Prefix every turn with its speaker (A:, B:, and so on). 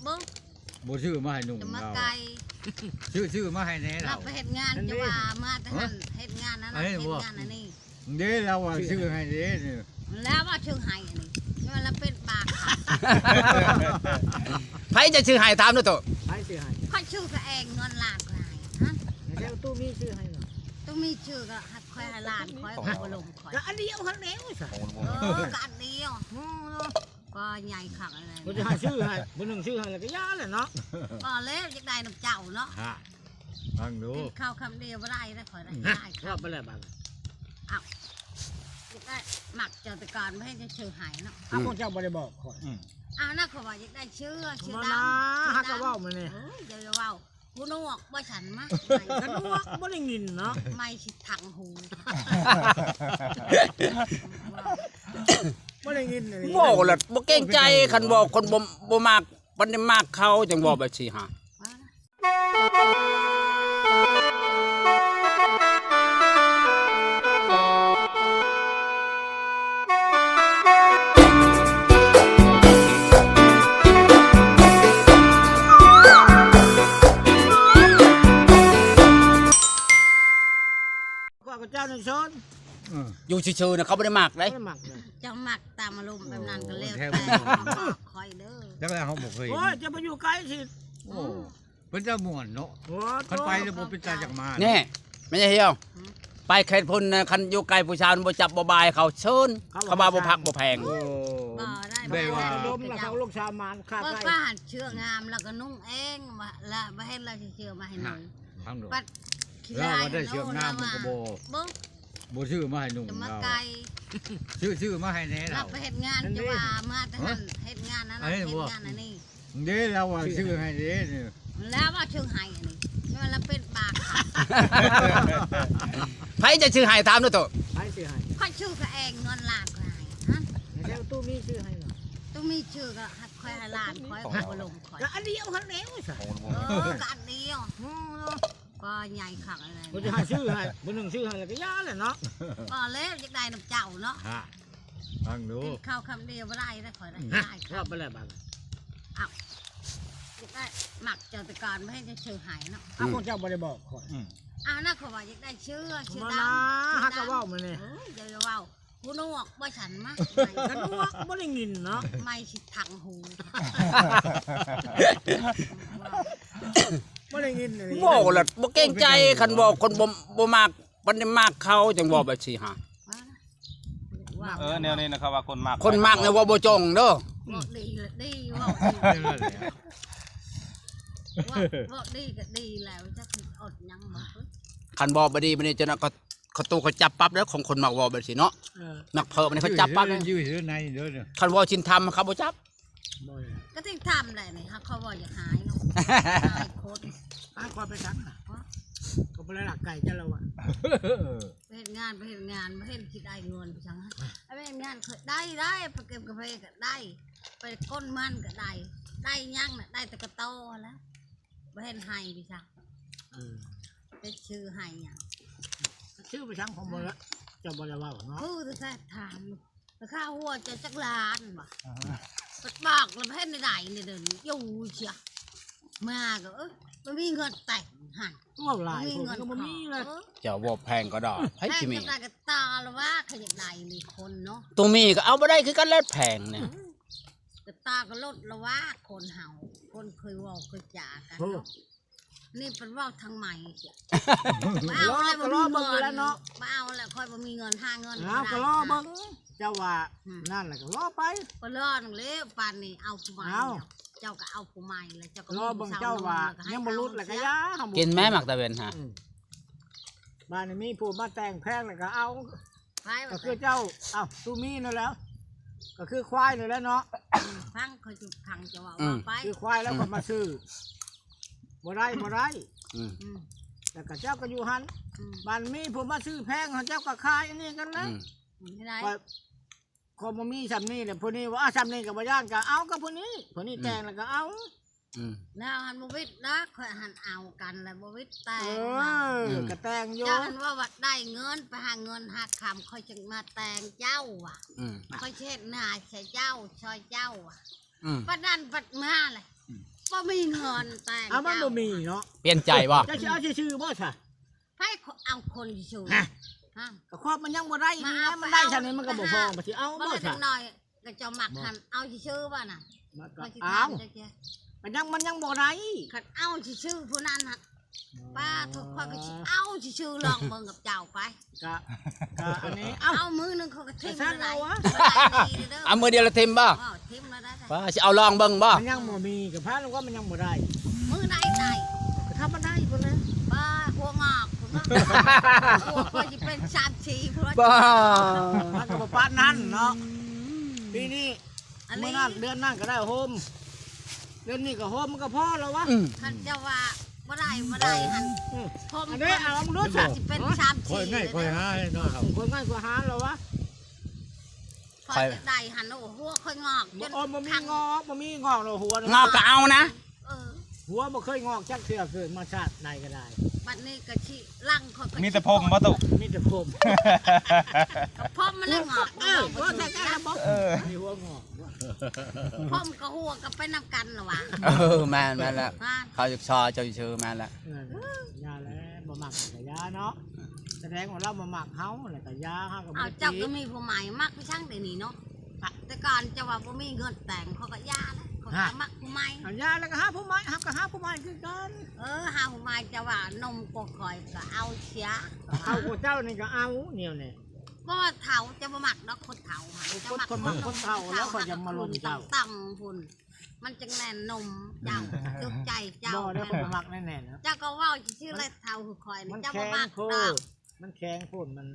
A: บึ้ง
B: บ่ชื่อมาให้หนุ่ม
A: จะมา
B: เรา
A: ไกล
B: ชื่อมาให้แน่
A: เรา
B: เรา
A: ไปเฮ็ดงานจะว่ามาแต่หันเฮ็ดงานนั้นเฮ็ดงานอันนี้
B: เด้เราว่าชื่อให้เด้นี่
A: แล้วว่าชื่อไห้อันนี้ใช่ไหมแล้วเป็นปาก
C: ไผจะชื่อให้ถามด้วยตัว
D: ไปซื้อให้
A: ค่อยชื่อก็เองเงินล้านก็ได้ฮะ
D: แล้วตู้มีซื้อให้เหรอ
A: ต้องมีชื่อก็ค่อยให้ล้านค่อยบ่ลงค่อย
D: ก็อันเดียวหันแล้วใช่
A: กันเดียวก็ใหญ่ขังอะไร
D: บ่จะหาซื้อให้บ่นึงซื้อให้แล้วก็ยาแหละเนาะ
A: ก็เล็บจะได้น้ำเจ้าเนาะ
B: ฮะฟังดู
A: ข้าวคำเดียวไม่ได้ได้ข่อยได้ได้
D: รอบไปแล้วบัด
A: ได้หมักเจ้าตะการไม่ให้จะชื่อหายเนาะ
D: อ้าวพวกเจ้าบ่ได้บอกข่อย
A: อ้าวน่าขอว่าอยากได้ชื่อ
D: มา
A: ดำ
D: นะฮักก็เว้ามานี่
A: เดี๋ยวจะว่าผู้นวกว่าฉันมะ
D: กันว่าบ่ได้ยินเนาะ
A: ไม่สิถังหู
D: บ่ได้ยินเลย
C: โว้ล่ะบ่เกรงใจคันบอกคนบ่มากบ่ได้มากเขาจังบอกแบบสิฮะ
D: ว่าเจ้าในชน
C: อยู่ซื่อๆน่ะเขาบ่ได้มากเด้
D: บ่ได้มักเลย
A: จะหมักตามอารมณ์แบบนั้นก็เร็วแต่คอยเด้อ
B: แล้วก็เขาบอกเคย
D: โอ้ยจะไปอยู่ไกลสิ
B: โอ้เป็นจะม่วนเนาะ
D: โอ้
B: คันไปแล้วบ่เป็นตาจากมา
C: นี่ไม่ใช่เฮียวไปเขตพุ่นน่ะคันอยู่ไกลผู้ชายบ่จับบ่บายเขาเชิญเขาว่าบ่พักบ่แพง
B: โอ้
A: บ่ได้
B: ได้ว่า
D: ลมแล้วเขาลูกชาวมานค่า
A: เมื่อ
D: ไกล
A: ก็หันเชื่องามแล้วก็นุ่งเองแล้วมาให้เราเชื่อมาให้หนุ่ม
B: ฟังดู
A: ปัด
B: แล้วว่าได้เชื่อมน้ำมันก็บ่
A: บึ้ง
B: บ่ชื่อมาให้หนุ่ม
A: จะมา
B: เรา
A: ไกล
B: ชื่อมาให้แน่
A: เรา
B: เรา
A: ไปเฮ็ดงานจะว่ามาแต่หันเฮ็ดงานนั้นเฮ็ดงานอันนี้
B: เด้เราว่าชื่อให้เด้นี่
A: แล้วว่าชื่อไห้อันนี้ใช่ไหมแล้วเป็นปาก
C: ไผจะชื่อให้ถามด้วยตัว
D: ไปซื้อให้
A: ค่อยชื่อก็เองเงินล้านก็ได้ฮะ
D: แล้วตู้มีซื้อให้เหรอ
A: ต้องมีชื่อก็ค่อยให้ล้านค่อยบ่ลงค่อย
D: ก็อันเดียวหันแล้วใช่
A: กันเดียวก็ใหญ่ขังอะไร
D: บ่จะหาซื้อให้บ่นึงซื้อให้แล้วก็ยาแหละเนาะ
A: ก็เล็บจะได้น้ำเจ้าเนาะ
B: ฮะฟังดู
A: ข้าวคำเดียวไม่ได้ได้ข่อยได้ได้
D: รอบไปแล้วบัด
A: อยากได้หมักเจ้าตะการไม่ให้จะชื่อหายเนาะ
D: อ้าวพวกเจ้าบ่ได้บอกข่อย
A: อ้าวน่าขอว่าอยากได้ชื่อ
D: มา
A: ด
D: นะฮักก็
A: ำ
D: เว้ามานี่
A: เดี๋ยวจะว่าผู้นวกว่าฉันมะ
D: กันว่าบ่ได้ยินเนาะ
A: ไม่สิถังหู
D: บ่ได้ยินเลย
C: โว้ล่ะบ่เกรงใจคันบอกคนบ่มากบ่ได้มากเขาจังบอกแบบสิฮะ
E: แนวนี้นะครับว่าคนมาก
C: คนมากเนี่ยว่าบ่จงเด้อ
A: บอกดีเลยดีว่า
B: นั่นแหละ
A: บอกดีก็ดีแล้วจะคืออดยังบ่
C: คันบอกบ่ดีมันนี่จะนะเขาตู้เขาจับปั๊บแล้วของคนมากเว้าแบบสิเนาะ
D: เออ
C: นักเพิ่มมันเขาจับปั๊บเลย
B: ยืดอยู่ในเด้อเนี่ย
C: คันว่าชินทำเขาบ่จับ
D: บ่ได้
A: ก็ที่ทำได้นี่ฮะเขาบอกอยากหายเนาะหายโคตร
D: อ้าวข่อยไปซักน่ะก็บ่ได้หลักไก่จ้ะเราอ่ะ
A: ไปเห็นงานไปเห็นงานมาเห็นคิดได้เงินไปจังฮะไปเห็นงานเคยได้ไปเก็บกาแฟก็ได้ ไปก้นมันก็ได้ได้ยั่งน่ะได้แต่กระโตแล้วไปเห็นไห้พี่จัง
D: เออ
A: ได้ชื่อไห้ยัง
D: ชื่อไปซังของบ่ละเจ้าบ่ได้เว้าเนาะ
A: คือแท้ถามแต่ข้าหัวจะจักล้านว่ะบอกแล้วไปเห็นได้เนี่ยเดินอยู่เชียมาก็มันมีเงินแต่งหัน
D: เว้าหลายคนก็บ่มีเลย
C: เจ้าบ่แพงก็ได้ให้
A: แพง
C: สิมี
A: ก็ได้ก็ตาแล้วว่าขยันได้นี่คนเนาะ
C: ตัวมีก็เอาบ่ได้คือกันแล้วแพงเนี่ย
A: แต่ตาก็ลดแล้วว่าคนเห่าคนเคยเว่าเคยจ่ากัน
D: โอ้
A: เนาะนี่เป็นเว่าทางใหม่เสีย
D: ร
A: มาเอาอะไร
D: ก็
A: บ่
D: รอ
A: มี
D: เบิ่ง
A: เงิน
D: แล้วเนาะ
A: มาเอาอะไรค่อยบ่มีเงินหาเงิน
D: อ้าวก็รอเบิ่งเจ้าว่านั่นแหละก็รอไป
A: ก็รอดเลยปานนี้เอาผู้ใหม่
D: เอา
A: แล้วเจ้าก็เอาผู้ใหม่แล้วเจ้าก็
D: รอเบิ่งเจ้าว่ายังบ่รุดแล้วก็ยา
C: กินแม่หมักตะเวนฮะ
D: บ้านนี้มีผู้มาแต่งแพงแล้วก็เอา
A: ไป
D: ก็คือเจ้าตู้มีนั่นแล้ว ก็คือควายนั่นแหละเนาะ
A: พังเขาจุดพังจะว่าว่าไป
D: คือควายแล้วก็มาซื้อบ่ได้บ่ได้
C: อืม
A: อืม
D: แต่ก็เจ้าก็อยู่หัน
A: อืม
D: บ้านมีผู้มาซื้อแพงเขาเจ้าก็ขายอันนี้กันนะ
A: ไม่ได้
D: ก็บ่มีสำนี้แหละผู้นี้ว่าสำนี้กับบ่ย่านก็เอากับผู้นี้ผู้นี้แต่งแล้วก็เอา
C: อืม
A: แล้วหันบวิทนะค่อยหันเอากันแล้วบวิทแต่
D: เอง ก็แต่งอยู่
A: เจ้าหันว่าวัดได้เงินไปหาเงินหาคำค่อยจึงมาแต่งเจ้าอ่ะ
C: อืม
A: ค่อยเช็ดหน้าใส่เจ้าชอยเจ้าอ่ะ
C: อืม
A: ปัดนั่นปัดมาเลย เงินแต่ง
D: เอามันบ่มีเนาะ
C: เปลี่ยนใจบ่
D: จะสิเอาชื่อๆบ่ซะ
A: ให้เอาคนชูฮะ
D: ก็ครอบมันยังบ่ได้นี่นะมันได้ซั่นนี่มันก็บ่พอบ่สิเอา
A: บ่
D: บ่
A: จั
D: ซะ
A: งหน่อยก็จะหมักหันเอาชื่อบ่น่ะ
D: มันก็
A: ก็สิ
D: เอา
A: ถามจัง
D: มันยังบ่ได้
A: คันเอาชื่อผู้นั้นน่ะป้าทุกคนก็สิเอาชื่อลองเบิ่งกับเจ้าไป
D: ก็อันนี้เอ้า
A: เอามือนึงเขาก็ทิ่ม
D: แต่ฉัน
A: ได้
D: เอาวะ
C: เอามือเดียวละทิมบ่
A: ทิ่มแล้วได้
C: ป้าสิเอาลองเบิ่งบ่
D: มันยังบ่มีกับพระแล้วก็มันยังบ่ได้
A: มือไหนได้
D: ก็ถ้ามันได้พุ่นนะ
A: ป้าหัวงอกพุ่นหัวก็จะเป็น3-4พุ่น
C: บ้า
D: มันก็บ่ปานนั้นเนาะปีนี้
A: อัน
D: มื้
A: นี้
D: อนั้นเดือนนั้นก็ได้โฮมเดือนนี้ก็โฮมมันก็พอแล้ววะ
A: คันจะว่าบ่ได้หันผม
D: อันนี้เอาลองดูซะ
A: สิเป็น
B: คอยง่ายคอยหาให้น้องครับ
D: คนง่ายกว่าหาแล้ววะ
A: คอยได้หันโอ้หัวค่อยงอก
D: บ่มีงอกบ่มีงอกแล้วหัว
C: งอกก็เอานะ
D: หัวบ่เคยงอกจักเทื่อเกิดมาชาติใดก็ได้
A: บัดนี้ก็สิลังเขาก็
E: มีแต่พรมบ่ตุ
D: มีแต่ผม
A: พร้อมมันละงอก
D: หัวแต่แก่บ่
E: เออ
D: มีหัวงอก
A: พร้อมกับหัวก็ไปนำกันล่ะวะ
C: แม่นแล้ว
A: มา
C: เขาจะชอเจ้าชื่อแม่นแล้ว
D: ยาแล้วบ่มักก็ยาเนาะแสดงว่าเราบ่มักเฮาแล้วก็ยาเฮาก็
A: เอา
D: บ่
A: เจ้าก็มีผู้ใหม่มักพี่ช่างเดี๋ยวนี้เนาะแต่ก่อนจะว่าบ่มีเงินแต่งเขาก็ย่านะเขาก็มักผู้ใหม่
D: เอายาแล้วก็หาผู้ใหม่หาก็หาผู้ใหม่คือกัน
A: หาผู้ใหม่จะว่านมกคอยก็เอาเสีย
D: เอากูเจ้านี่ก็เอาเนี่ยนี่
A: เพราะว่าเฒ่าจะบ่มักดอกคนเฒ่าตั้งพุ่นมันจังแน่นนมเจ้าจุกใจเจ้า
D: บ่ได้คนมักแน่ๆนะ
A: เจ้าก็ว่าชื่ออะไรเฒ่าคือคอย
D: มัน
A: เจ้า
D: แข็
A: บ่
D: ง
A: มัก
D: โค
A: ดอก
D: มันแข็งโคตรมัน